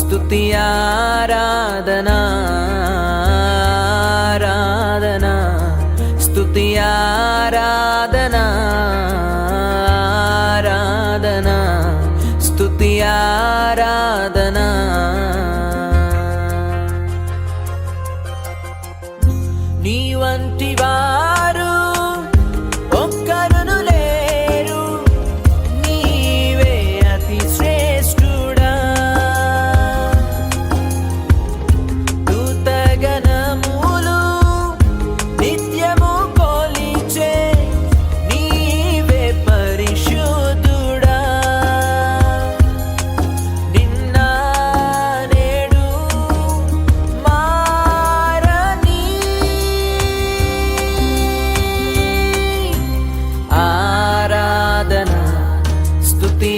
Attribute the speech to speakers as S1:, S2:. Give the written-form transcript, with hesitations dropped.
S1: స్తుతి ఆరాధనా ఆరాధనా స్తుతి ఆరాధనా ఆరాధనా స్తుతి ఆరాధనా నీ వంటి వారు ఒక్కరును లేరు, నీవే అతి శ్రేష్ఠుడా. దూతగణములు నిత్యము కొలిచే నీవే పరిశుద్ధుడా. నిన్న నేడు మారని ఆరాధన స్తుతి